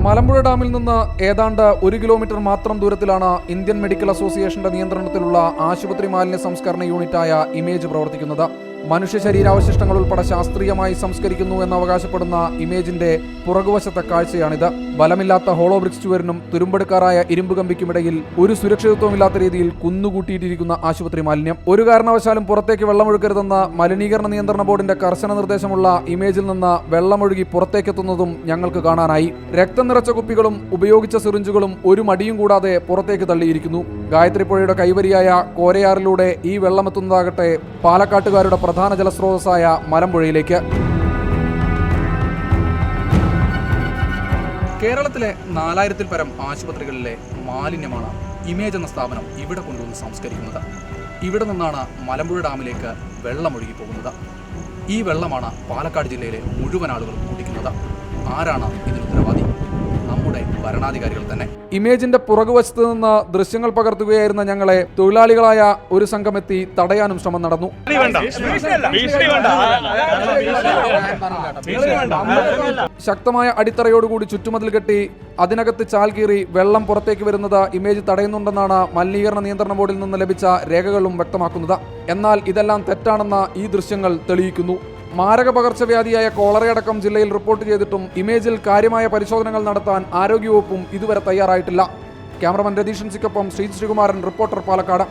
മലമ്പുഴ ഡാമിൽ നിന്ന് ഏതാണ്ട് 1 കിലോമീറ്റർ മാത്രം ദൂരത്തിലാണ് ഇന്ത്യൻ മെഡിക്കൽ അസോസിയേഷന്റെ നിയന്ത്രണത്തിലുള്ള ആശുപത്രി മാലിന്യ സംസ്കരണ യൂണിറ്റായ ഇമേജ് പ്രവർത്തിക്കുന്നത്. മനുഷ്യ ശരീരാവശിഷ്ടങ്ങൾ ഉൾപ്പെടെ ശാസ്ത്രീയമായി സംസ്കരിക്കുന്നു എന്ന് അവകാശപ്പെടുന്ന ഇമേജിന്റെ പുറകുവശത്തെ കാഴ്ചയാണിത്. ബലമില്ലാത്ത ഹോളോ ബ്രിക്സ് ചുവരിനും തുരുമ്പെടുക്കാറായ ഇരുമ്പ് കമ്പിക്കുമിടയിൽ ഒരു സുരക്ഷിതത്വമില്ലാത്ത രീതിയിൽ കുന്നുകൂട്ടിയിട്ടിരിക്കുന്ന ആശുപത്രി മാലിന്യം. ഒരു കാരണവശാലും പുറത്തേക്ക് വെള്ളമൊഴുക്കരുതെന്ന മലിനീകരണ നിയന്ത്രണ ബോർഡിന്റെ കർശന നിർദ്ദേശമുള്ള ഇമേജിൽ നിന്ന് വെള്ളമൊഴുകി പുറത്തേക്കെത്തുന്നതും ഞങ്ങൾക്ക് കാണാനായി. രക്തം നിറച്ച കുപ്പികളും ഉപയോഗിച്ച സിറിഞ്ചുകളും ഒരു മടിയും കൂടാതെ പുറത്തേക്ക് തള്ളിയിരിക്കുന്നു. ഗായത്രി പുഴയുടെ കൈവരിയായ കോരയാറിലൂടെ ഈ വെള്ളമെത്തുന്നതാകട്ടെ പാലക്കാട്ടുകാരുടെ പ്രധാന ജലസ്രോതസ്സായ മലമ്പുഴയിലേക്ക്. കേരളത്തിലെ 4000-ൽ പരം ആശുപത്രികളിലെ മാലിന്യമാണ് ഇമേജ് എന്ന സ്ഥാപനം ഇവിടെ കൊണ്ടുവന്ന് സംസ്കരിക്കുന്നത്. ഇവിടെ നിന്നാണ് മലമ്പുഴ ഡാമിലേക്ക് വെള്ളമൊഴുകി പോകുന്നത്. ഈ വെള്ളമാണ് പാലക്കാട് ജില്ലയിലെ മുഴുവൻ ആളുകളും കുടിക്കുന്നത്. ആരാണ് ഇതിന് ഉത്തരവാദി? നമ്മുടെ ഭരണാധികാരികൾ തന്നെ. ഇമേജിന്റെ പുറകുവശത്ത് നിന്ന് ദൃശ്യങ്ങൾ പകർത്തുകയായിരുന്ന ഞങ്ങളെ തൊഴിലാളികളായ ഒരു സംഘം എത്തി തടയാനും ശ്രമം നടന്നു. ശക്തമായ അടിത്തറയോടുകൂടി ചുറ്റുമതിൽ കെട്ടി അതിനകത്ത് ചാൽ കീറി വെള്ളം പുറത്തേക്ക് വരുന്നത് ഇമേജ് തടയുന്നുണ്ടെന്നാണ് മലിനീകരണ നിയന്ത്രണ ബോർഡിൽ നിന്ന് ലഭിച്ച രേഖകളും വ്യക്തമാക്കുന്നത്. എന്നാൽ ഇതെല്ലാം തെറ്റാണെന്ന് ഈ ദൃശ്യങ്ങൾ തെളിയിക്കുന്നു. മാരക പകർച്ചവ്യാധിയായ കോളറയടക്കം ജില്ലയിൽ റിപ്പോർട്ട് ചെയ്തിട്ടും ഇമേജിൽ കാര്യമായ പരിശോധനകൾ നടത്താൻ ആരോഗ്യവകുപ്പും ഇതുവരെ തയ്യാറായിട്ടില്ല. ക്യാമറമാൻ രതീഷൻ സിക്കൊപ്പം ശ്രീകുമാരൻ, റിപ്പോർട്ടർ, പാലക്കാട്.